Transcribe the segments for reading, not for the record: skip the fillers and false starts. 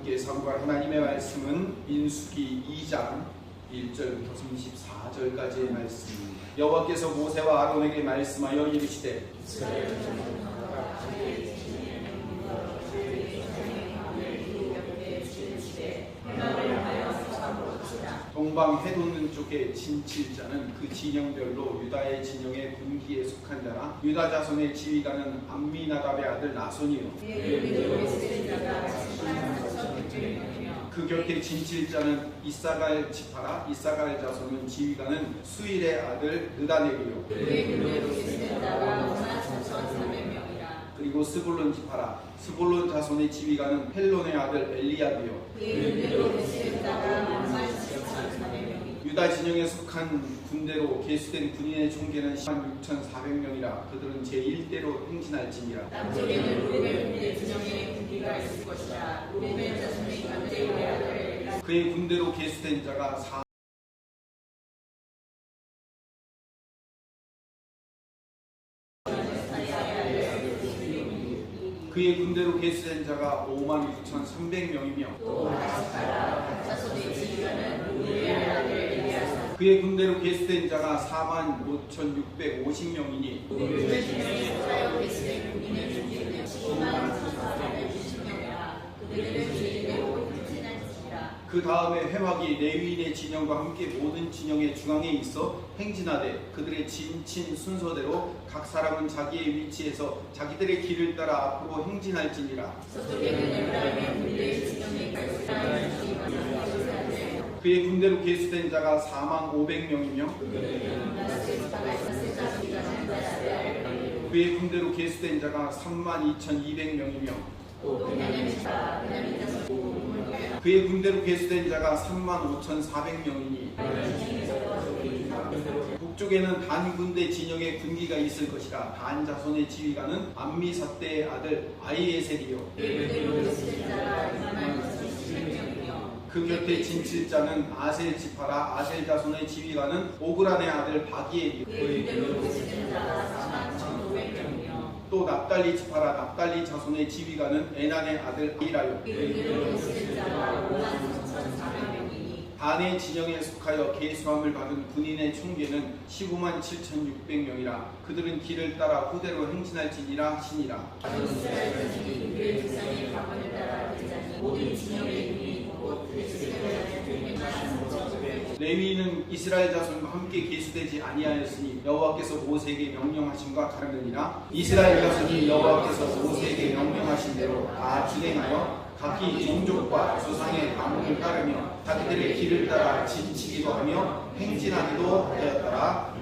함께 sam고할 하나님의 말씀은 민수기 2장 1절부터 34절까지의 말씀입니다. 여호와께서 모세와 아론에게 말씀하여 이르시되 동방 해돋는 쪽에 진칠자는 그 진영별로 유다의 진영의 군기에 속한 자나 유다 자손의 지휘관은 암미나답의 아들 나손이요 그 곁에 진칠자는 이사갈 지파라 이사갈 자손은 지휘관은 수일의 아들 느다넬이요 그리고 스불론 지파라 스불론 자손의 지휘관은 헬론의 아들 엘리압이요 유다 진영에 속한 군대로 계수된 군인의 총계는 106,400명이라 그들은 제1대로 행진할지니라. 남쪽에는 루벤 군대 진영의 군기가 있을 것이라. 루벤 자손의 견제의 아들 그의 군대로 계수된 자가 그의 군대로 계수된 자가 59,300명이며 또 아스파라 자손의 지휘관은 우리의 아들 엘리야사 그의 군대로 계수된 자가 45,650명이니 그의 진영에 속하여 계수된 군인의 중기는 151,460명이라 그들은 제1대로 행진할지니라. 그 다음에 회막이 레위인의 진영과 함께 모든 진영의 중앙에 있어 행진하되 그들의 진친 순서대로 각 사람은 자기의 위치에서 자기들의 길을 따라 앞으로 행진할지니라. 서쪽에는 에브라임의 군대의 진영에 그의 군대로 계수된 자가 45,500명이며 그의 군대로 계수된 자가 32,200명이며 그의 군대로 계수된 자가 35,400명이니 북쪽에는 단 군대 진영의 군기가 있을 것이라. 단 자손의 지휘관은 암미사대의 아들 아히에셀이요 그 곁에 진칠자는 아셀 지파라. 아셀 자손의 지휘관은 오그란의 아들 바기엘이요 또 납달리 지파라. 납달리 자손의 지휘관은 에난의 아들 이라요 단의 진영에 속하여 계수함을 받은 군인의 총계는 157,600명이라. 그들은 길을 따라 후대로 행진할지니라 하시니라. 레위인은 이스라엘 자손과 함께 계수되지 아니하였으니 여호와께서 모세에게 명령하심과 다르느니라. 이스라엘 자손이 여호와께서 모세에게 명령하신 대로 다 진행하여 각기 종족과 조상의 가문을 따르며 자기들의 길을 따라 진치기도 하며 행진하기도 하였더라.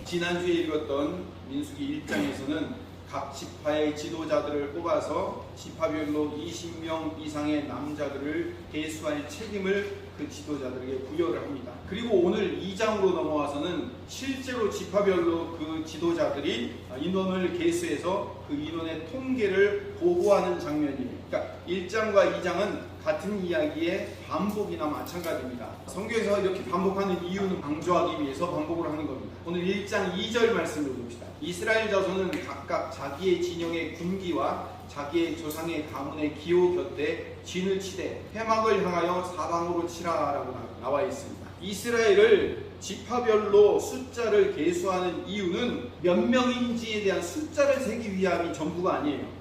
지난주에 읽었던 민수기 1장에서는 각 지파의 지도자들을 뽑아서 지파별로 20명 이상의 남자들을 계수할 책임을 그 지도자들에게 부여를 합니다. 그리고 오늘 2장으로 넘어와서는 실제로 지파별로 그 지도자들이 인원을 계수해서 그 인원의 통계를 보고하는 장면이에요. 그러니까 1장과 2장은 같은 이야기의 반복이나 마찬가지입니다. 성경에서 이렇게 반복하는 이유는 강조하기 위해서 반복을 하는 겁니다. 오늘 1장 2절 말씀을 봅시다. 이스라엘 자손은 각각 자기의 진영의 군기와 자기의 조상의 가문의 기호 곁에 진을 치되 회막을 향하여 사방으로 치라라고 나와 있습니다. 이스라엘을 지파별로 숫자를 계수하는 이유는 몇 명인지에 대한 숫자를 세기 위함이 전부가 아니에요.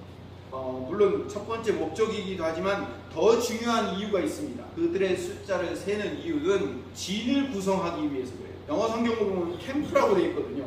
물론 첫 번째 목적이기도 하지만 더 중요한 이유가 있습니다. 그들의 숫자를 세는 이유는 진을 구성하기 위해서 그래요. 영어 성경으로 보면 캠프라고 되어 있거든요.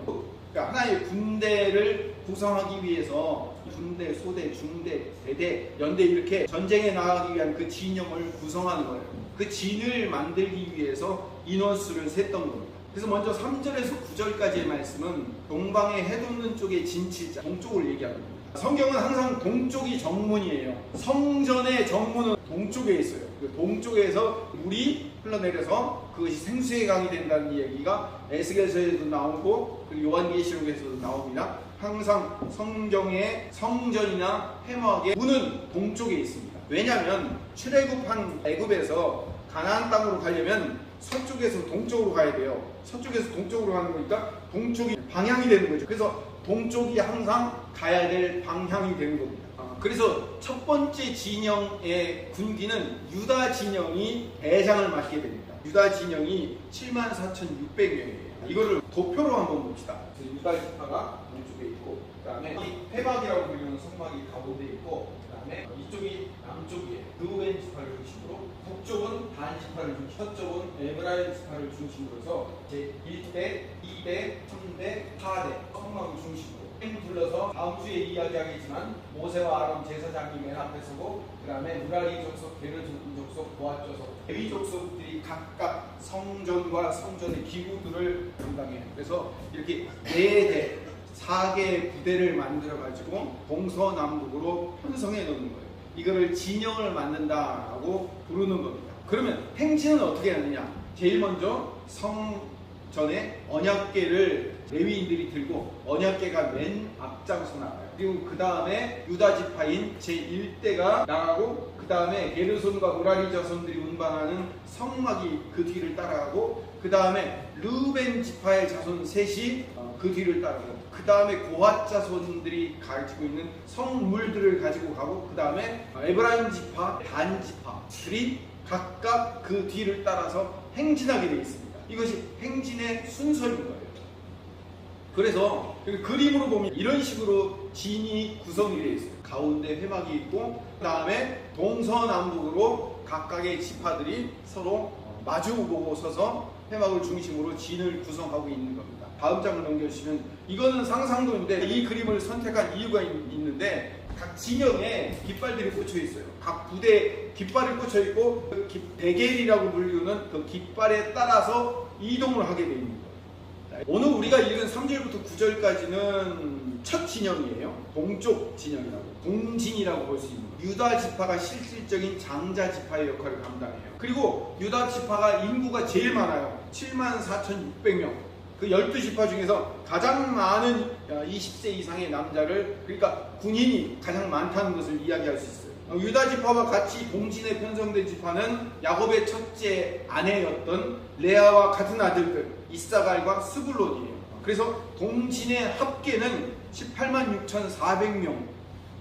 그러니까 하나의 군대를 구성하기 위해서 군대, 소대, 중대, 대대, 연대 이렇게 전쟁에 나가기 위한 그 진영을 구성하는 거예요. 그 진을 만들기 위해서 인원수를 셌던 겁니다. 그래서 먼저 3절에서 9절까지의 말씀은 동방의 해돋는 쪽의 진칠자, 동쪽을 얘기합니다. 성경은 항상 동쪽이 정문이에요. 성전의 정문은 동쪽에 있어요. 그 동쪽에서 물이 흘러내려서 그것이 생수의 강이 된다는 이야기가 에스겔서에도 나오고 그리고 요한계시록에서도 나옵니다. 항상 성경의 성전이나 회막의 문은 동쪽에 있습니다. 왜냐하면 출애굽한 애굽에서 가나안 땅으로 가려면 서쪽에서 동쪽으로 가야 돼요. 서쪽에서 동쪽으로 가는 거니까 동쪽이 방향이 되는 거죠. 그래서 동쪽이 항상 가야 될 방향이 되는 겁니다. 그래서 첫 번째 진영의 군기는 유다 진영이 대장을 맡게 됩니다. 유다 진영이 74,600명이에요. 이거를 도표로 한번 봅시다. 유다 지파가 동쪽에 있고, 그 다음에 이 회막이라고 불리는 성막이 가운데 있고, 그 다음에 이쪽이 남쪽이에요. 르우벤 지파를 중심으로, 북쪽은 단 지파를 중심으로, 서쪽은 에브라임 지파를 중심으로 해서 제 1대, 2대, 3대, 4대 성막을 중심으로 둘러서 다음 주에 이야기하겠지만 모세와 아론 제사장이 맨 앞에 서고, 그 다음에 무라리 족속, 게르손 족속, 보앗 족속, 레위 족속들이 각각 성전과 성전의 기구들을 담당해요. 그래서 이렇게 4대, 4개의 부대를 만들어 가지고 동서남북으로 편성해 놓는 거예요. 이거를 진영을 만든다라고 부르는 겁니다. 그러면 행진은 어떻게 하느냐? 제일 먼저 성전에 언약궤를 레위인들이 들고 언약궤가 맨 앞장서 나가요. 그리고 그 다음에 유다 지파인 제1대가 나가고, 그 다음에 게르손과 무라리 자손들이 운반하는 성막이 그 뒤를 따라가고, 그 다음에 르우벤 지파의 자손 셋이 그 뒤를 따라가고, 그 다음에 고핫 자손들이 가지고 있는 성물들을 가지고 가고, 그 다음에 에브라임 지파, 단 지파들이 각각 그 뒤를 따라서 행진하게 되어 있습니다. 이것이 행진의 순서인 거예요. 그래서 그림으로 보면 이런 식으로 진이 구성이 되어 있어요. 가운데 회막이 있고, 그 다음에 동서남북으로 각각의 지파들이 서로 마주보고 서서 회막을 중심으로 진을 구성하고 있는 겁니다. 다음 장을 넘겨주시면, 이거는 상상도인데 이 그림을 선택한 이유가 있는데, 각 진영에 깃발들이 꽂혀 있어요. 각 부대에 깃발이 꽂혀 있고, 그 대겔이라고 불리는 그 깃발에 따라서 이동을 하게 되어 있는 거예요. 오늘 우리가 읽은 3절부터 9절까지는 첫 진영이에요. 동쪽 진영이라고, 동진이라고 볼 수 있는 거예요. 유다 지파가 실질적인 장자 지파의 역할을 감당해요. 그리고 유다 지파가 인구가 제일 많아요. 74,600명. 그 12지파 중에서 가장 많은 20세 이상의 남자를, 그러니까 군인이 가장 많다는 것을 이야기할 수 있어요. 유다 지파와 같이 동진에 편성된 지파는 야곱의 첫째 아내였던 레아와 같은 아들들 이사갈과 스불론이에요. 그래서 동진의 합계는 186,400명.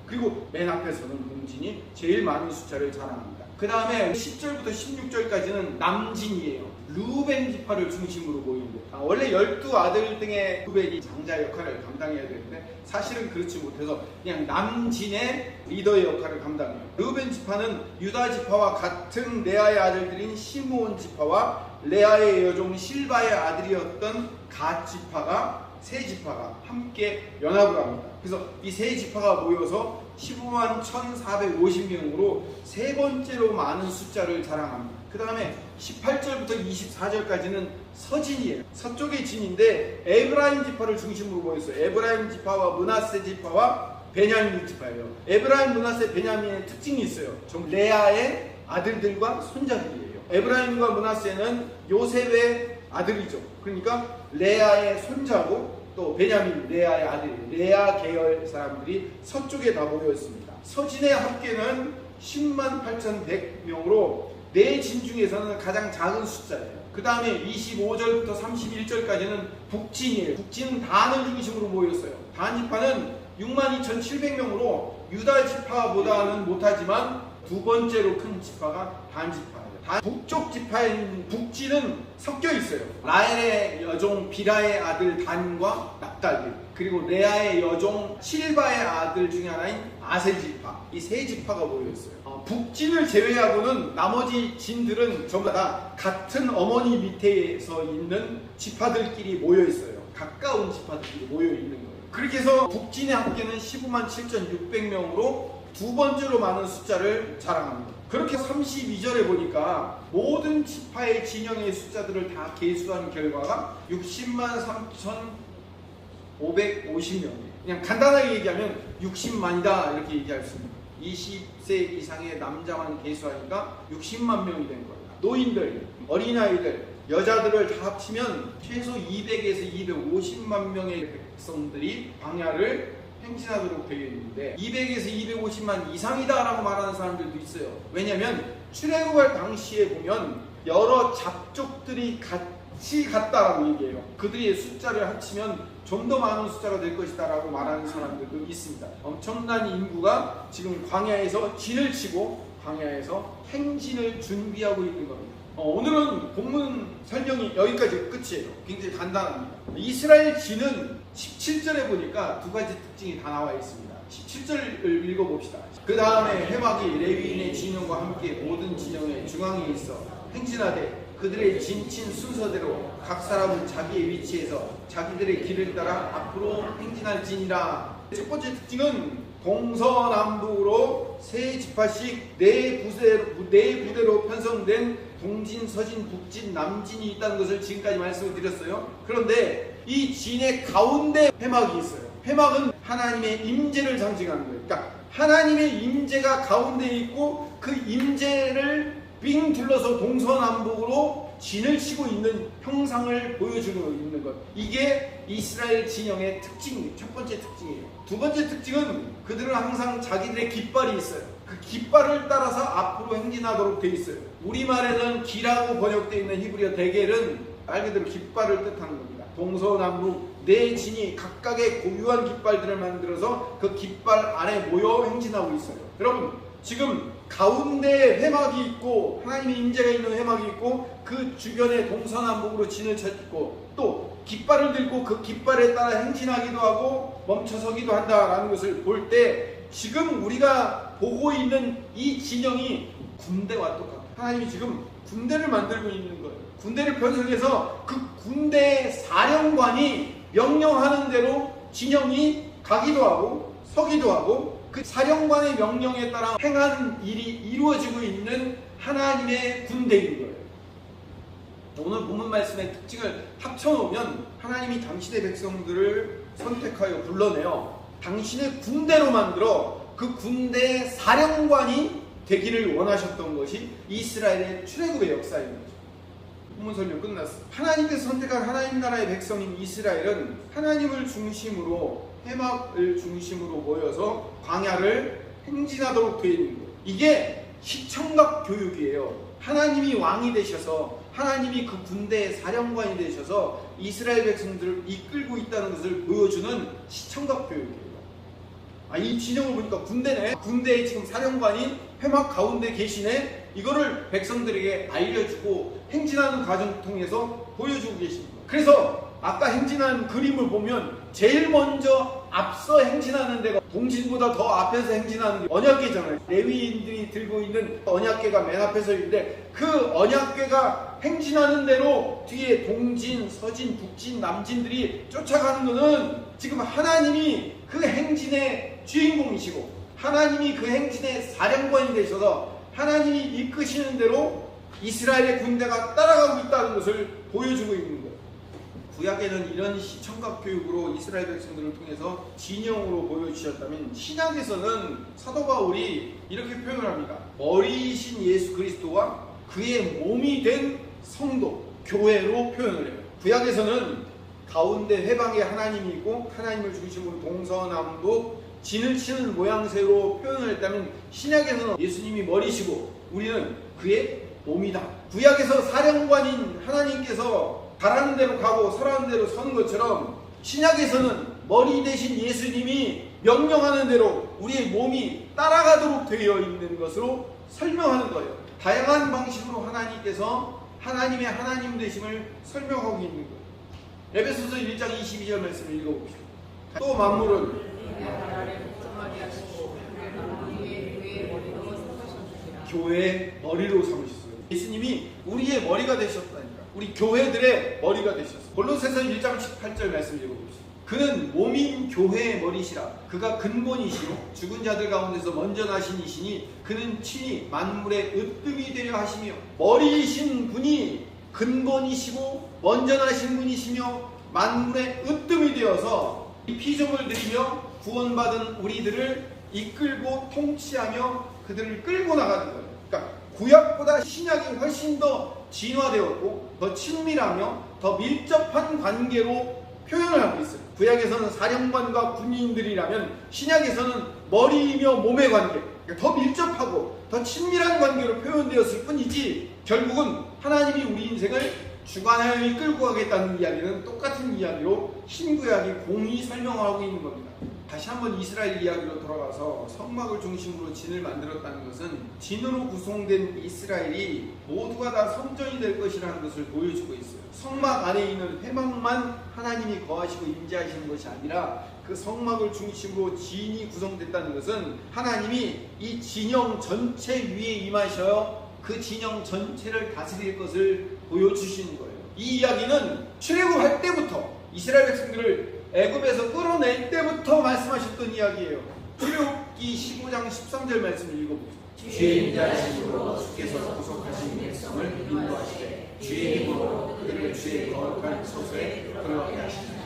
그리고 맨 앞에서는 동진이 제일 많은 숫자를 자랑합니다. 그 다음에 10절부터 16절까지는 남진이에요. 르우벤 지파를 중심으로 모이는데, 원래 12아들 등의 르우벤이 장자 역할을 감당해야 되는데 사실은 그렇지 못해서 그냥 남진의 리더의 역할을 감당해요. 르우벤 지파는 유다 지파와 같은 레아의 아들들인 시므온 지파와 레아의 여종 실바의 아들이었던 갓 지파가, 세 지파가 함께 연합을 합니다. 그래서 이 세 지파가 모여서 15만 1,450명으로 세 번째로 많은 숫자를 자랑합니다. 그 다음에 18절부터 24절까지는 서진이에요. 서쪽의 진인데 에브라임 지파를 중심으로 모였어요. 에브라임 지파와 므낫세 지파와 베냐민 지파예요. 에브라임, 므낫세, 베냐민의 특징이 있어요. 좀 레아의 아들들과 손자들이에요. 에브라임과 므낫세는 요셉의 아들이죠. 그러니까 레아의 손자고, 또 베냐민, 레아의 아들이에요. 레아 계열 사람들이 서쪽에 다 모여 있습니다. 서진의 합계는 10만 8,100명으로 네 진 중에서는 가장 작은 숫자예요. 그 다음에 25절부터 31절까지는 북진이에요. 북진은 단을 중심으로 모였어요. 단 지파는 62,700명으로 유다 지파보다는 못하지만 두 번째로 큰 지파가 단 지파예요. 북쪽 지파인 북진은 섞여 있어요. 라헬의 여종 비라의 아들 단과 납달리, 그리고 레아의 여종 실바의 아들 중에 하나인 아셀 지파, 이 세 지파가 모여 있어요. 북진을 제외하고는 나머지 진들은 전부 다 같은 어머니 밑에서 있는 지파들끼리 모여 있어요. 가까운 지파들끼리 모여 있는 거예요. 그렇게 해서 북진의 합계는 15만 7,600명으로 두 번째로 많은 숫자를 자랑합니다. 그렇게 32절에 보니까 모든 지파의 진영의 숫자들을 다 계수한 결과가 60만 3,550명이에요. 그냥 간단하게 얘기하면 60만이다 이렇게 얘기할 수 있습니다. 20세 이상의 남자만 계수하니까 60만 명이 된 거예요. 노인들, 어린아이들, 여자들을 다 합치면 최소 200에서 250만 명의 백성들이 광야를 행진하도록 되어 있는데, 200에서 250만 이상이다라고 말하는 사람들도 있어요. 왜냐하면 출애굽할 당시에 보면 여러 잡족들이 같이 갔다라고 얘기해요. 그들의 숫자를 합치면 좀 더 많은 숫자가 될 것이다 라고 말하는 사람들도 있습니다. 엄청난 인구가 지금 광야에서 진을 치고 광야에서 행진을 준비하고 있는 겁니다. 오늘은 본문 설명이 여기까지 끝이에요. 굉장히 간단합니다. 이스라엘 진은 17절에 보니까 두 가지 특징이 다 나와 있습니다. 17절을 읽어봅시다. 그 다음에 해막이 레위인의 진영과 함께 모든 진영의 중앙에 있어 행진하되 그들의 진친 순서대로 각 사람은 자기의 위치에서 자기들의 길을 따라 앞으로 행진할지니라. 첫 번째 특징은 동서남북으로 세 지파씩 네 부대로 편성된 동진, 서진, 북진, 남진이 있다는 것을 지금까지 말씀을 드렸어요. 그런데 이 진의 가운데 회막이 있어요. 회막은 하나님의 임재를 상징하는 거예요. 그러니까 하나님의 임재가 가운데 있고 그 임재를 빙 둘러서 동서남북으로 진을 치고 있는 형상을 보여주고 있는 것. 이게 이스라엘 진영의 특징이에요. 첫 번째 특징이에요. 두 번째 특징은 그들은 항상 자기들의 깃발이 있어요. 그 깃발을 따라서 앞으로 행진하도록 되어 있어요. 우리말에는 기라고 번역되어 있는 히브리어 대겔은 말 그대로 깃발을 뜻하는 겁니다. 동서남북 네 진이 각각의 고유한 깃발들을 만들어서 그 깃발 안에 모여 행진하고 있어요. 여러분, 지금 가운데에 회막이 있고 하나님의 임재가 있는 회막이 있고 그 주변에 동서남북으로 진을 찾고 또 깃발을 들고 그 깃발에 따라 행진하기도 하고 멈춰서기도 한다라는 것을 볼 때 지금 우리가 보고 있는 이 진영이 군대와 똑같아요. 하나님이 지금 군대를 만들고 있는 거예요. 군대를 편성해서 그 군대의 사령관이 명령하는 대로 진영이 가기도 하고 서기도 하고 그 사령관의 명령에 따라 행하는 일이 이루어지고 있는 하나님의 군대인 거예요. 오늘 본문 말씀의 특징을 합쳐놓으면 하나님이 당신의 백성들을 선택하여 불러내어 당신의 군대로 만들어 그 군대의 사령관이 되기를 원하셨던 것이 이스라엘의 출애굽의 역사인 거죠. 본문 설명 끝났어요. 하나님께서 선택한 하나님 나라의 백성인 이스라엘은 하나님을 중심으로 회막을 중심으로 모여서 광야를 행진하도록 되어 있는 거예요. 이게 시청각 교육이에요. 하나님이 왕이 되셔서 하나님이 그 군대의 사령관이 되셔서 이스라엘 백성들을 이끌고 있다는 것을 보여주는 시청각 교육이에요. 이 진영을 보니까 군대네. 군대에 지금 사령관이 회막 가운데 계시네. 이거를 백성들에게 알려주고 행진하는 과정을 통해서 보여주고 계십니다. 그래서 아까 행진한 그림을 보면 제일 먼저 앞서 행진하는 데가 동진보다 더 앞에서 행진하는 게 언약궤잖아요. 레위인들이 들고 있는 언약궤가 맨 앞에 서 있는데 그 언약궤가 행진하는 대로 뒤에 동진, 서진, 북진, 남진들이 쫓아가는 것은 지금 하나님이 그 행진의 주인공이시고 하나님이 그 행진의 사령관이 되셔서 하나님이 이끄시는 대로 이스라엘의 군대가 따라가고 있다는 것을 보여주고 있는 거예요. 구약에는 이런 시청각 교육으로 이스라엘 백성들을 통해서 진영으로 보여주셨다면 신약에서는 사도 바울이 이렇게 표현을 합니다. 머리이신 예수 그리스도와 그의 몸이 된 성도, 교회로 표현을 해요. 구약에서는 가운데 회방에 하나님이 있고 하나님을 중심으로 동서남북 진을 치는 모양새로 표현을 했다면 신약에서는 예수님이 머리시고 우리는 그의 몸이다. 구약에서 사령관인 하나님께서 가라는 대로 가고 서라는 대로 서는 것처럼 신약에서는 머리 대신 예수님이 명령하는 대로 우리의 몸이 따라가도록 되어 있는 것으로 설명하는 거예요. 다양한 방식으로 하나님께서 하나님의 하나님 되심을 설명하고 있는 거예요. 에베소서 1장 22절 말씀을 읽어봅시다. 또 만물은 교회의 머리로 삼으셨어요. 예수님이 우리의 머리가 되셨다니까. 우리 교회들의 머리가 되셨어요. 골로새서 1장 18절 말씀 읽어봅시다. 그는 몸인 교회의 머리시라. 그가 근본이시요 죽은 자들 가운데서 먼저 나신 이시니 그는 친히 만물의 으뜸이 되려 하시며 머리이신 분이 근본이시고 먼저 나신 분이시며 만물의 으뜸이 되어서 이 피조물 드리며 구원받은 우리들을 이끌고 통치하며 그들을 끌고 나가는 거예요. 그러니까 구약보다 신약이 훨씬 더 진화되었고 더 친밀하며 더 밀접한 관계로 표현을 하고 있어요. 구약에서는 사령관과 군인들이라면 신약에서는 머리이며 몸의 관계, 그러니까 더 밀접하고 더 친밀한 관계로 표현되었을 뿐이지 결국은 하나님이 우리 인생을 주관하여 이끌고 가겠다는 이야기는 똑같은 이야기로 신구약이 공히 설명하고 있는 겁니다. 다시 한번 이스라엘 이야기로 돌아가서 성막을 중심으로 진을 만들었다는 것은 진으로 구성된 이스라엘이 모두가 다 성전이 될 것이라는 것을 보여주고 있어요. 성막 안에 있는 회막만 하나님이 거하시고 임재하시는 것이 아니라 그 성막을 중심으로 진이 구성됐다는 것은 하나님이 이 진영 전체 위에 임하셔 그 진영 전체를 다스릴 것을 보여주시는 거예요. 이 이야기는 출애굽할 때부터 이스라엘 백성들을 애굽에서 끌어낼 때부터 말씀하셨던 이야기예요. 출애굽기 15장 13절 말씀을 읽어보세요. 주의 인자하심으로 주께서 구속하신 백성을 인도하시되 주의 힘으로 그들을 주의 거룩한 처소에 들어가게 하시니라.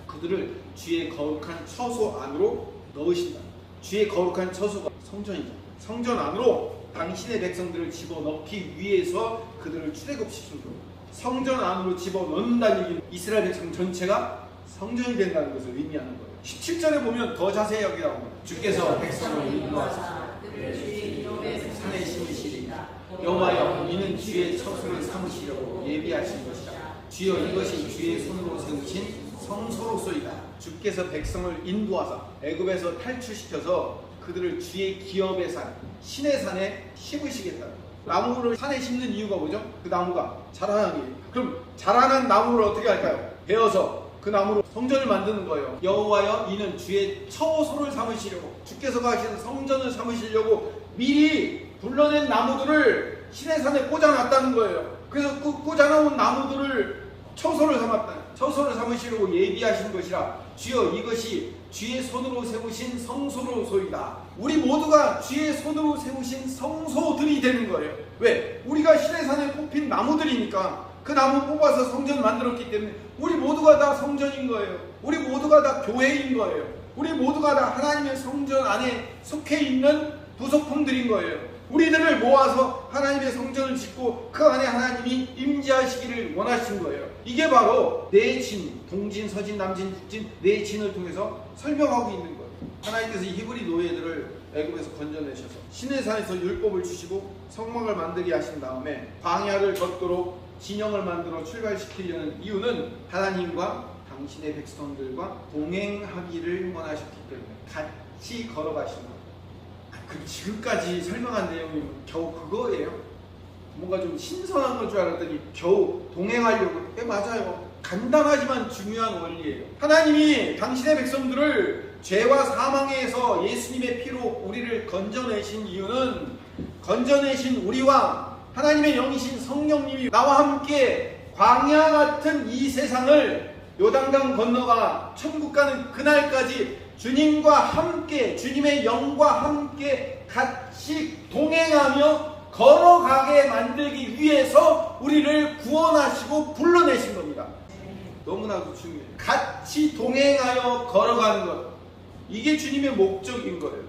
그들을 주의 거룩한 처소 안으로 넣으신다. 주의 거룩한 처소가 성전이죠. 성전 안으로 당신의 백성들을 집어넣기 위해서 그들을 출애굽시킨 거예요. 성전 안으로 집어넣는다는 얘기는 이스라엘 백성 전체가 성전이 된다는 것을 의미하는 거예요. 17절에 보면 더 자세히 여기 나옵니다. 주께서 백성을 인도하사 산에 심으시리이다. 여호와여 이는 주의 처소를 삼으시려고 예비하신 것이다. 주여 이것이 주의 손으로 세우신 성소로소이다. 주께서 백성을 인도하사 애굽에서 탈출시켜서 그들을 주의 기업의 산, 신의 산에 심으시겠다. 나무를 산에 심는 이유가 뭐죠? 그 나무가 자라나는 게. 그럼 자라난 나무를 어떻게 할까요? 베어서 그 나무로 성전을 만드는 거예요. 여호와여 이는 주의 처소를 삼으시려고 주께서 가시는 성전을 삼으시려고 미리 불러낸 나무들을 신의 산에 꽂아놨다는 거예요. 그래서 그 꽂아놓은 나무들을 처소를 삼았다. 처소를 삼으시려고 예비하신 것이라 주여 이것이 주의 손으로 세우신 성소로소이다. 우리 모두가 주의 손으로 세우신 성소들이 되는 거예요. 왜? 우리가 신의 산에 뽑힌 나무들이니까 그 나무 뽑아서 성전 만들었기 때문에 우리 모두가 다 성전인 거예요. 우리 모두가 다 교회인 거예요. 우리 모두가 다 하나님의 성전 안에 속해 있는 부속품들인 거예요. 우리들을 모아서 하나님의 성전을 짓고 그 안에 하나님이 임재하시기를 원하신 거예요. 이게 바로 내 진, 동진, 서진, 남진, 북진 내 진을 통해서 설명하고 있는 거예요. 하나님께서 이 히브리 노예들을 애굽에서 건져내셔서 신의 산에서 율법을 주시고 성막을 만들게 하신 다음에 광야를 걷도록 진영을 만들어 출발시키려는 이유는 하나님과 당신의 백성들과 동행하기를 원하셨기 때문에 같이 걸어가신 거예요. 그럼 지금까지 설명한 내용이 겨우 그거예요? 뭔가 좀 신선한 건 줄 알았더니 겨우 동행하려고. 맞아요. 간단하지만 중요한 원리예요. 하나님이 당신의 백성들을 죄와 사망에서 예수님의 피로 우리를 건져내신 이유는 건져내신 우리와 하나님의 영이신 성령님이 나와 함께 광야 같은 이 세상을 요단강 건너가 천국 가는 그날까지 주님과 함께 주님의 영과 함께 같이 동행하며 걸어가게 만들기 위해서 우리를 구원하시고 불러내신 겁니다. 너무나도 중요해요. 같이 동행하여 걸어가는 것, 이게 주님의 목적인 거예요.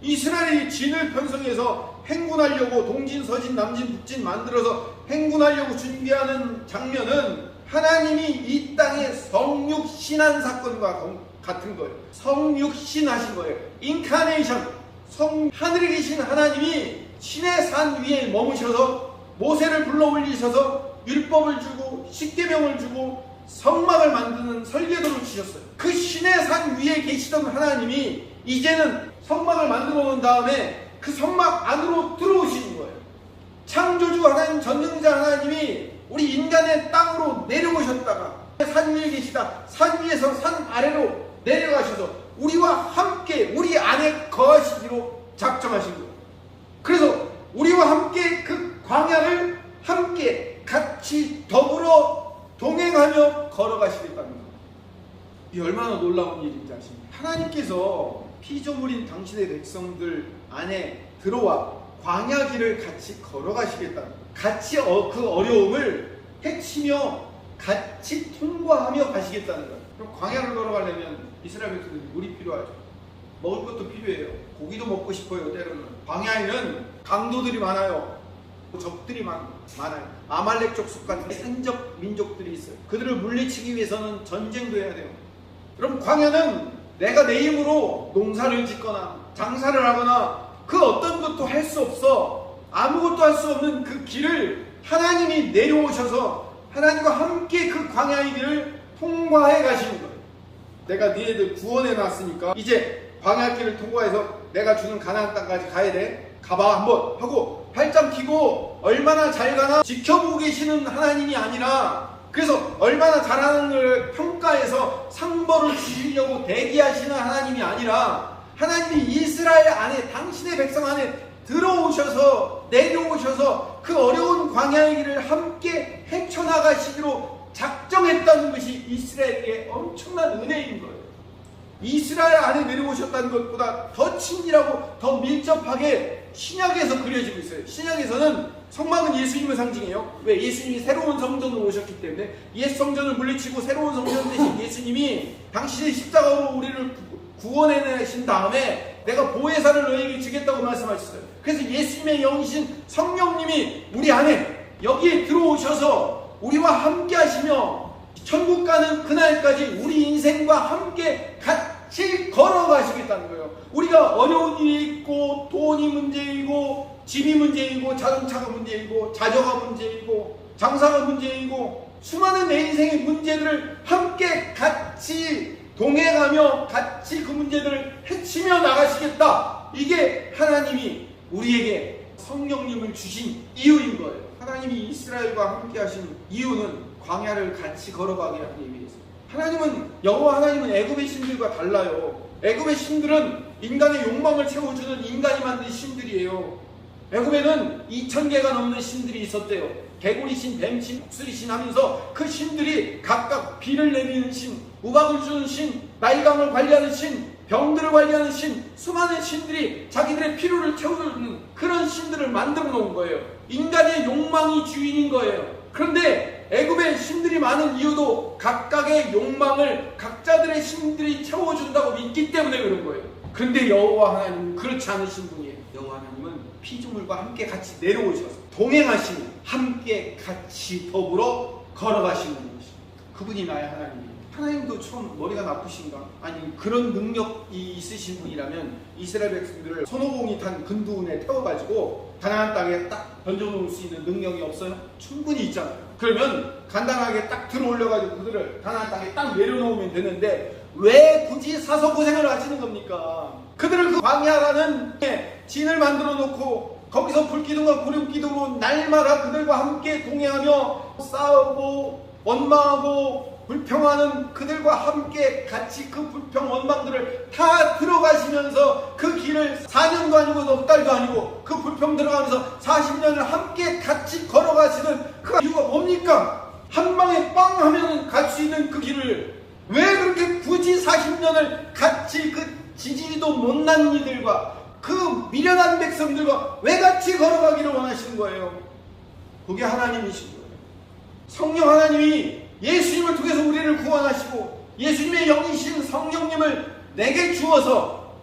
이스라엘이 진을 편성해서 행군하려고 동진, 서진, 남진, 북진 만들어서 행군하려고 준비하는 장면은 하나님이 이 땅에 성육신한 사건과 같은 거예요. 성육신하신 거예요. 인카네이션. 하늘에 계신 하나님이 신의 산 위에 머무셔서 모세를 불러 올리셔서 율법을 주고 십계명을 주고 성막을 만드는 설계도를 주셨어요. 그 신의 산 위에 계시던 하나님이 이제는 성막을 만들어 놓은 다음에 그 성막 안으로 들어오시는 거예요. 창조주 하나님, 전능자 하나님이 우리 인간의 땅으로 내려오셨다가 산 위에 계시다 산 위에서 산 아래로 내려가셔서 우리와 함께 우리 안에 거하시기로 작정하신 거예요. 그래서 우리와 함께 그 광야를 함께 같이 더불어 동행하며 걸어가시겠다는 거예요. 이 얼마나 놀라운 일인지 아십니까? 하나님께서 피조물인 당신의 백성들 안에 들어와 광야길을 같이 걸어가시겠다는 거예요. 같이 그 어려움을 헤치며 같이 통과하며 가시겠다는 거예요. 그럼 광야를 걸어가려면 이스라엘 백성들이 물이 필요하죠. 먹을 것도 필요해요. 고기도 먹고 싶어요. 때로는 광야에는 강도들이 많아요. 적들이 많아요. 아말렉족 속한 산적 민족들이 있어요. 그들을 물리치기 위해서는 전쟁도 해야 돼요. 그럼 광야는 내가 내 힘으로 농사를 짓거나 장사를 하거나 그 어떤 것도 할 수 없어. 아무것도 할 수 없는 그 길을 하나님이 내려오셔서 하나님과 함께 그 광야의 길을 통과해 가시는 거예요. 내가 너희들 구원해 놨으니까 이제 광야길을 통과해서 내가 주는 가나안 땅까지 가야 돼. 가봐 한번 하고 팔짱 끼고 얼마나 잘 가나 지켜보고 계시는 하나님이 아니라, 그래서 얼마나 잘하는 걸 평가해서 상벌을 주시려고 대기하시는 하나님이 아니라, 하나님이 이스라엘 안에, 당신의 백성 안에 들어오셔서 내려오셔서 그 어려운 광야의 길을 함께 헤쳐나가시기로 작정했다는 것이 이스라엘에게 엄청난 은혜인 거예요. 이스라엘 안에 내려오셨다는 것보다 더 친밀하고 더 밀접하게 신약에서 그려지고 있어요. 신약에서는 성막은 예수님을 상징해요. 왜? 예수님이 새로운 성전으로 오셨기 때문에. 옛 성전을 물리치고 새로운 성전 대신 예수님이 당신의 십자가로 우리를 구원해내신 다음에 내가 보혜사를 너에게 주겠다고 말씀하셨어요. 그래서 예수님의 영이신 성령님이 우리 안에 여기에 들어오셔서 우리와 함께 하시며 천국 가는 그날까지 우리 인생과 함께 같이 걸어가시겠다는 거예요. 우리가 어려운 일이 있고 돈이 문제이고 집이 문제이고 자동차가 문제이고 자녀가 문제이고 장사가 문제이고 수많은 내 인생의 문제들을 함께 같이 동행하며 같이 그 문제들을 헤치며 나가시겠다. 이게 하나님이 우리에게 성령님을 주신 이유인 거예요. 하나님이 이스라엘과 함께 하신 이유는 광야를 같이 걸어가게 하기 위해서. 하나님은, 여호와 하나님은 애굽의 신들과 달라요. 애굽의 신들은 인간의 욕망을 채워주는 인간이 만든 신들이에요. 애굽에는 2000개가 넘는 신들이 있었대요. 개구리신, 뱀신, 독수리신 하면서 그 신들이 각각 비를 내리는 신, 우박을 주는 신, 날강을 관리하는 신, 병들을 관리하는 신, 수많은 신들이 자기들의 필요를 채우는 그런 신들을 만들어 놓은 거예요. 인간의 욕망이 주인인 거예요. 그런데 애굽에 신들이 많은 이유도 각각의 욕망을 각자들의 신들이 채워준다고 믿기 때문에 그런 거예요. 그런데 여호와 하나님은 그렇지 않으신 분이에요. 여호와 하나님은 피조물과 함께 같이 내려오셔서 동행하시는, 함께 같이 더불어 걸어가시는 분이십니다. 그분이 나의 하나님이에요. 하나님도 처음 머리가 나쁘신가? 아니, 그런 능력이 있으신 분이라면 이스라엘 백성들을 손오공이 탄 근두운에 태워가지고 가나안 땅에 딱 던져놓을 수 있는 능력이 없어요? 충분히 있잖아요. 그러면 간단하게 딱 들어올려가지고 그들을 가나안 땅에 딱 내려놓으면 되는데 왜 굳이 사서 고생을 하시는 겁니까? 그들을 그 광야라는 진을 만들어 놓고 거기서 불기둥과 구름기둥으로 날마다 그들과 함께 동행하며 싸우고 원망하고 불평하는 그들과 함께 같이 그 불평 원망들을 다 들어가시면서 그 길을 4년도 아니고 넉 달도 아니고 그 불평 들어가면서 40년을 함께 같이 걸어가시는 그 이유가 뭡니까? 한 방에 빵 하면 갈 수 있는 그 길을 왜 그렇게 굳이 40년을 같이 그 지지리도 못난 이들과 그 미련한 백성들과 왜 같이 걸어가기를 원하시는 거예요? 그게 하나님이신 거예요. 성령 하나님이 예수님을 통해서 우리를 구원하시고 예수님의 영이신 성령님을 내게 주어서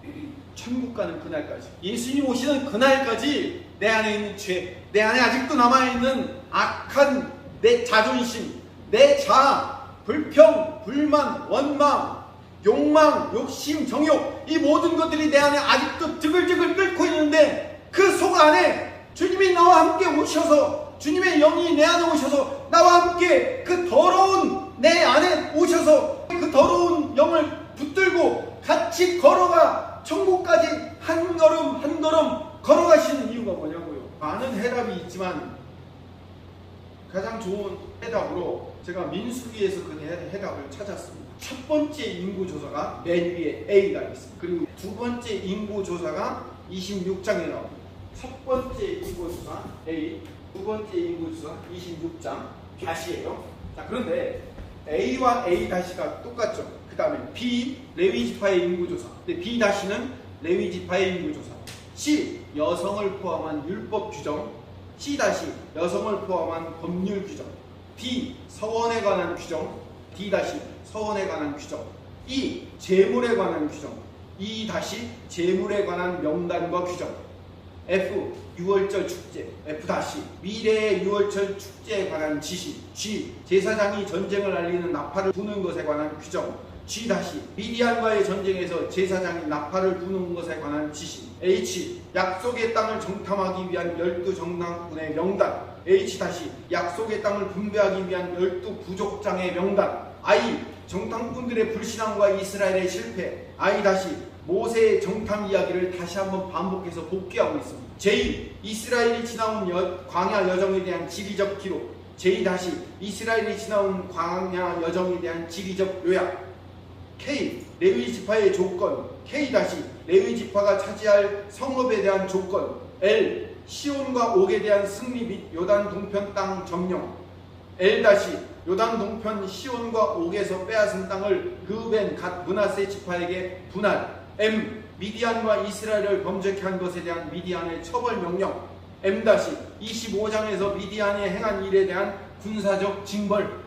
천국 가는 그날까지, 예수님 오시는 그날까지 내 안에 있는 죄, 내 안에 아직도 남아있는 악한 내 자존심, 내 자아, 불평, 불만, 원망, 욕망, 욕심, 정욕, 이 모든 것들이 내 안에 아직도 드글드글 끓고 있는데 그 속 안에 주님이 나와 함께 오셔서, 주님의 영이 내 안에 오셔서 나와 함께 그 더러운 내 안에 오셔서 그 더러운 영을 붙들고 같이 걸어가 천국까지 한 걸음 한 걸음 걸어가시는 이유가 뭐냐고요. 많은 해답이 있지만 가장 좋은 해답으로 제가 민수기에서 그 해답을 찾았습니다. 첫 번째 인구조사가 맨 위에 A가 있습니다. 그리고 두 번째 인구조사가 26장에 나옵니다. 첫 번째 인구조사 A, 두 번째 인구조사 26장 다시예요. 자, 그런데 A와 A 다시가 똑같죠. 그 다음에 B, 레위지파의 인구조사. 근데 B 다시는 레위지파의 인구조사. C, 여성을 포함한 율법 규정. C 다시, 여성을 포함한 법률 규정. D, 서원에 관한 규정. D 다시, 서원에 관한 규정. E, 재물에 관한 규정. E 다시, 재물에 관한 명단과 규정. F, 유월절 축제. F 다시, 미래의 유월절 축제에 관한 지시. G, 제사장이 전쟁을 알리는 나팔을 부는 것에 관한 규정. G 다시, 미디안과의 전쟁에서 제사장이 나팔을 부는 것에 관한 지시. H, 약속의 땅을 정탐하기 위한 12 정탐꾼의 명단. H 다시 약속의 땅을 분배하기 위한 12부족장의 명단. I 정탐꾼들의 불신앙과 이스라엘의 실패. I 다시 모세의 정탐 이야기를 다시 한번 반복해서 복귀하고 있습니다. J 이스라엘이 지나온 광야 여정에 대한 지리적 기록. J 다시 이스라엘이 지나온 광야 여정에 대한 지리적 요약. K 레위 지파의 조건. K 다시 레위 지파가 차지할 성읍에 대한 조건. L 시온과 옥에 대한 승리 및 요단 동편 땅 점령. L 다시 요단 동편 시온과 옥에서 빼앗은 땅을 르우벤 갓 므낫세 지파에게 분할. M 미디안과 이스라엘을 범죄케 한 것에 대한 미디안의 처벌 명령. M 다시 25장에서 미디안이 행한 일에 대한 군사적 징벌.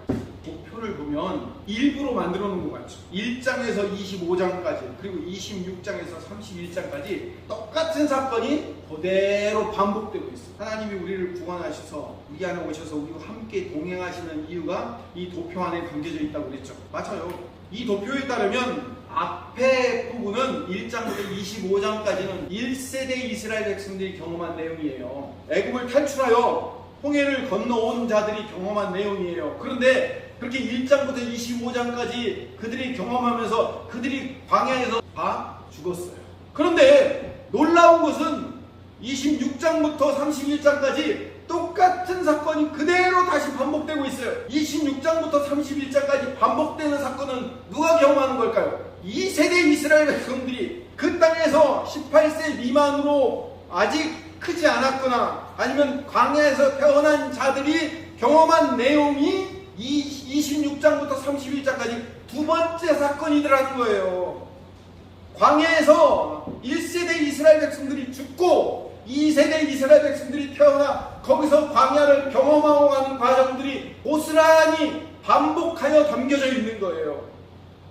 도표를 보면 일부러 만들어 놓은 것 같죠. 1장에서 25장까지 그리고 26장에서 31장까지 똑같은 사건이 그대로 반복되고 있어요. 하나님이 우리를 구원하셔서 우리 안에 오셔서 우리와 함께 동행하시는 이유가 이 도표 안에 담겨져 있다고 그랬죠. 맞아요. 이 도표에 따르면 앞에 부분은 1장부터 25장까지는 1세대 이스라엘 백성들이 경험한 내용이에요. 애굽을 탈출하여 홍해를 건너온 자들이 경험한 내용이에요. 그런데 그렇게 1장부터 25장까지 그들이 경험하면서 그들이 광야에서 다 죽었어요. 그런데 놀라운 것은 26장부터 31장까지 똑같은 사건이 그대로 다시 반복되고 있어요. 26장부터 31장까지 반복되는 사건은 누가 경험하는 걸까요? 2세대 이스라엘 백성들이 그 땅에서 18세 미만으로 아직 크지 않았거나 아니면 광야에서 태어난 자들이 경험한 내용이 26장부터 31장까지 두 번째 사건이더라는 거예요. 광야에서 1세대 이스라엘 백성들이 죽고 2세대 이스라엘 백성들이 태어나 거기서 광야를 경험하고 가는 과정들이 고스란히 반복하여 담겨져 있는 거예요.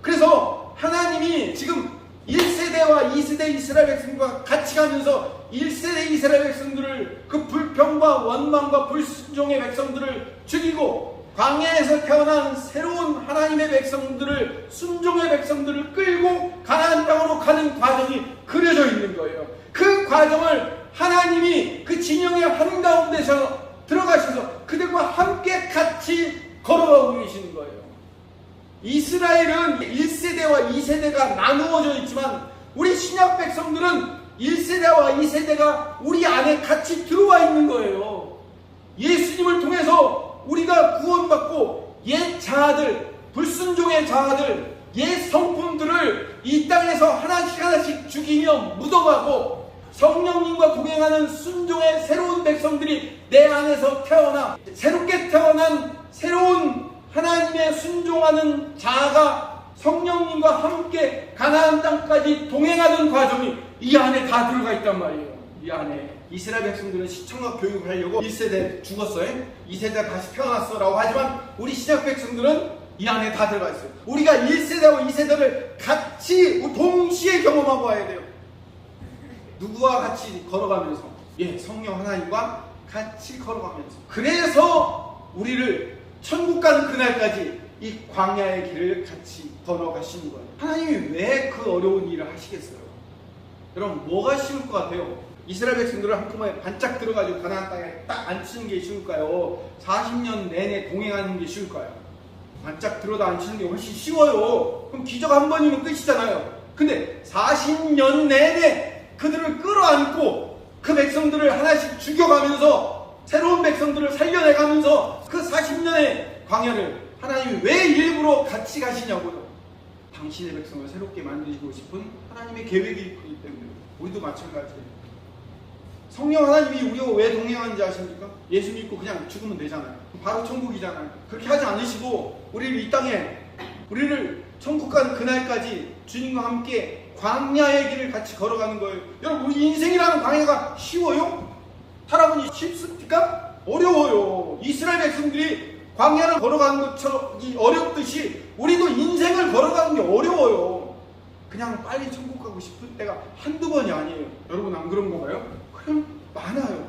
그래서 하나님이 지금 1세대와 2세대 이스라엘 백성과 같이 가면서 1세대 이스라엘 백성들을 그 불평과 원망과 불순종의 백성들을 죽이고 광야에서 태어난 새로운 하나님의 백성들을 순종의 백성들을 끌고 가나안 땅으로 가는 과정이 그려져 있는 거예요. 그 과정을 하나님이 그 진영의 한가운데서 들어가셔서 그들과 함께 같이 걸어가고 계시는 거예요. 이스라엘은 1세대와 2세대가 나누어져 있지만 우리 신약 백성들은 1세대와 2세대가 우리 안에 같이 들어와 있는 거예요. 예수님을 통해서 우리가 구원받고 옛 자아들, 불순종의 자아들, 옛 성품들을 이 땅에서 하나씩 하나씩 죽이며 묻어가고 성령님과 동행하는 순종의 새로운 백성들이 내 안에서 태어나 새롭게 태어난 새로운 하나님의 순종하는 자아가 성령님과 함께 가나안 땅까지 동행하는 과정이 이 안에 다 들어가 있단 말이에요. 이 안에 이스라엘 백성들은 시청각 교육을 하려고 1세대 죽었어요. 2세대가 다시 태어났어 라고 하지만 우리 신약 백성들은 이 안에 다 들어가 있어요. 우리가 1세대와 2세대를 같이 동시에 경험하고 와야 돼요. 누구와 같이 걸어가면서? 성령 하나님과 같이 걸어가면서. 그래서 우리를 천국 가는 그날까지 이 광야의 길을 같이 걸어가시는 거예요. 하나님이 왜 그 어려운 일을 하시겠어요? 여러분 뭐가 쉬울 것 같아요? 이스라엘 백성들을 한꺼번에 반짝 들어가지고 가나안 땅에 딱 앉히는 게 쉬울까요? 40년 내내 동행하는 게 쉬울까요? 반짝 들어다 앉히는 게 훨씬 쉬워요. 그럼 기적 한 번이면 끝이잖아요. 근데 40년 내내 그들을 끌어안고 그 백성들을 하나씩 죽여가면서 새로운 백성들을 살려내가면서 그 40년의 광야를 하나님이 왜 일부러 같이 가시냐고요. 당신의 백성을 새롭게 만드시고 싶은 하나님의 계획이 있기 때문에. 우리도 마찬가지예요. 성령 하나님이 우리와 왜 동행하는지 아십니까? 예수 믿고 그냥 죽으면 되잖아요. 바로 천국이잖아요. 그렇게 하지 않으시고 우리를 이 땅에 우리를 천국 가는 그날까지 주님과 함께 광야의 길을 같이 걸어가는 거예요. 여러분 우리 인생이라는 광야가 쉬워요? 살아보니 쉽습니까? 어려워요. 이스라엘 백성들이 광야를 걸어가는 것처럼 어렵듯이 우리도 인생을 걸어가는 게 어려워요. 그냥 빨리 천국 가고 싶을 때가 한두 번이 아니에요. 여러분 안 그런 건가요? 그냥 많아요.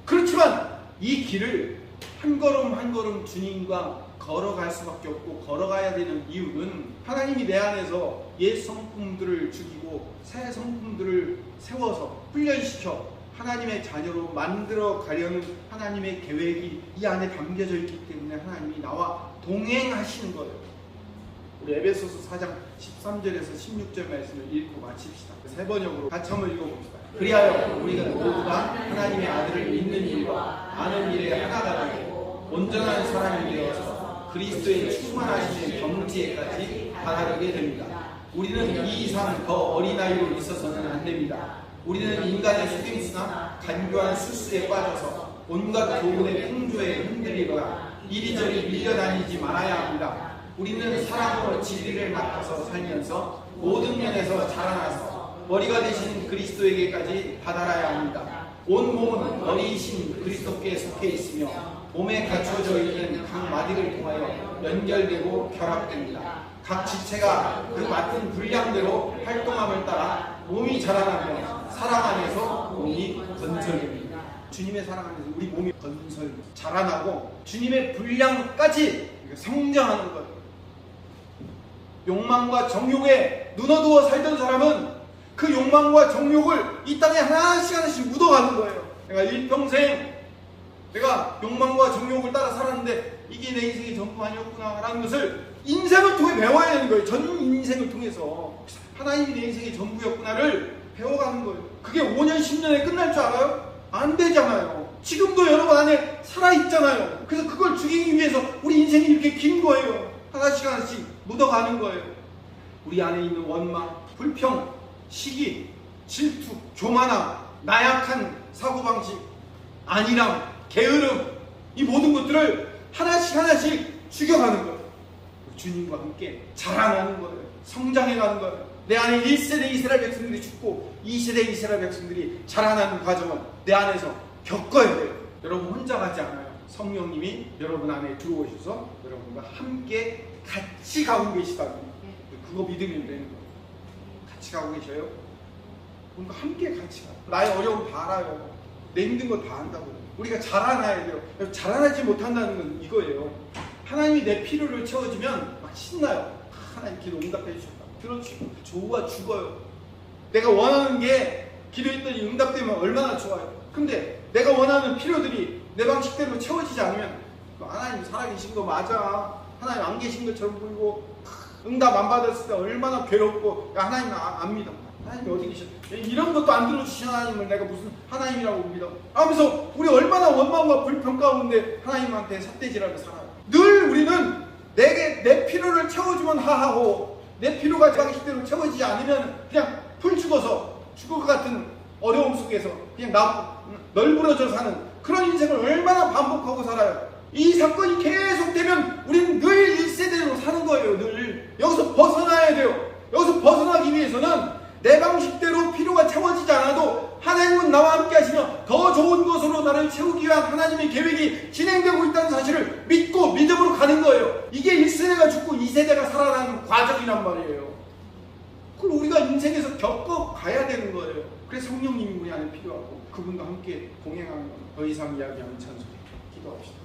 그렇지만 이 길을 한 걸음 한 걸음 주님과 걸어갈 수밖에 없고 걸어가야 되는 이유는 하나님이 내 안에서 옛 성품들을 죽이고 새 성품들을 세워서 훈련시켜 하나님의 자녀로 만들어 가려는 하나님의 계획이 이 안에 담겨져 있기 때문에 하나님이 나와 동행하시는 거예요. 우리 에베소서 4장 13절에서 16절 말씀을 읽고 마칩시다. 세 번역으로 같이 한번 읽어봅시다. 그리하여 우리가 모두가 하나님의 아들을 믿는 일과 아는 일에 하나가 되고 온전한 사람이 되어서 그리스도의 충만하신 경지에까지 다다르게 됩니다. 우리는 이 이상 더 어린아이로 있어서는 안 됩니다. 우리는 인간의 속임수나 간교한 수수에 빠져서 온갖 교훈의 풍조에 흔들리거나 이리저리 밀려다니지 말아야 합니다. 우리는 사랑으로 진리를 맡아서 살면서 모든 면에서 자라나서 머리가 되신 그리스도에게까지 다다라야 합니다. 온 몸은 머리이신 그리스도께 속해 있으며 몸에 갖춰져 있는 각 마디를 통하여 연결되고 결합됩니다. 각 지체가 그 맡은 분량대로 활동함을 따라 몸이 자라나며 사랑 안에서 몸이 건설됩니다. 주님의 사랑 안에서 우리 몸이 건설, 자라나고 주님의 분량까지 성장하는 거예요. 욕망과 정욕에 눈어두어 살던 사람은 그 욕망과 정욕을 이 땅에 하나씩 하나씩 묻어가는 거예요. 내가 일평생 내가 욕망과 정욕을 따라 살았는데 이게 내 인생의 전부 아니었구나 라는 것을 인생을 통해 배워야 되는 거예요. 전 인생을 통해서 하나님이 내 인생의 전부였구나를 배워가는 거예요. 그게 5년, 10년에 끝날 줄 알아요? 안 되잖아요. 지금도 여러분 안에 살아있잖아요. 그래서 그걸 죽이기 위해서 우리 인생이 이렇게 긴 거예요. 하나씩 하나씩 묻어가는 거예요. 우리 안에 있는 원망, 불평, 시기, 질투, 교만함, 나약한 사고방식, 안일함, 게으름, 이 모든 것들을 하나씩 하나씩 죽여가는 거예요. 주님과 함께 자라나는 거예요. 성장해가는 거예요. 내 안에 1세대 이스라엘 백성들이 죽고 2세대 이스라엘 백성들이 자라나는 과정을 내 안에서 겪어야 돼요. 여러분 혼자 가지 않아요. 성령님이 여러분 안에 들어오셔서 여러분과 함께 같이 가고 계시다는 거예요. 그거 믿으면 되는 거예요. 같이 가고 계셔요? 뭔가 함께 같이 가요. 나의 어려움 다 알아요. 내 힘든 거 다 안다고요. 우리가 자라나야 돼요. 자라나지 못한다는 건 이거예요. 하나님이 내 필요를 채워주면 막 신나요. 하나님 기도 응답해 주셨다. 들어주시고 좋아 죽어요. 내가 원하는 게 기도했더니 응답되면 얼마나 좋아요. 근데 내가 원하는 필요들이 내 방식대로 채워지지 않으면 하나님 살아계신 거 맞아. 하나님 안 계신 것처럼 보이고 응답 안 받았을 때 얼마나 괴롭고 하나님 안 믿어. 하나님이 어디 계셔? 이런 것도 안 들어주신 하나님을 내가 무슨 하나님이라고 믿어? 하면서 우리 얼마나 원망과 불평 가운데 하나님한테 삿대질하며 살아요. 늘 우리는 내 필요를 채워주면 하하호 내 필요가 제 방식대로 채워지지 않으면 그냥 풀 죽어서 죽을 것 같은 어려움 속에서 그냥 널브러져 사는 그런 인생을 얼마나 반복하고 살아요. 이 사건이 계속되면 우리는 늘 1세대로 사는 거예요. 늘 여기서 벗어나야 돼요. 여기서 벗어나기 위해서는 내 방식대로 필요가 채워지지 않아도 하나님은 나와 함께 하시며 더 좋은 것으로 나를 채우기 위한 하나님의 계획이 진행되고 있다는 사실을 믿고 믿음으로 가는 거예요. 이게 1세대가 죽고 2세대가 살아나는 과정이란 말이에요. 그걸 우리가 인생에서 겪어가야 되는 거예요. 그래서 성령님이 우리 안에 필요하고 그분과 함께 동행하는 거. 더 이상 이야기하면 찬송해. 기도합시다.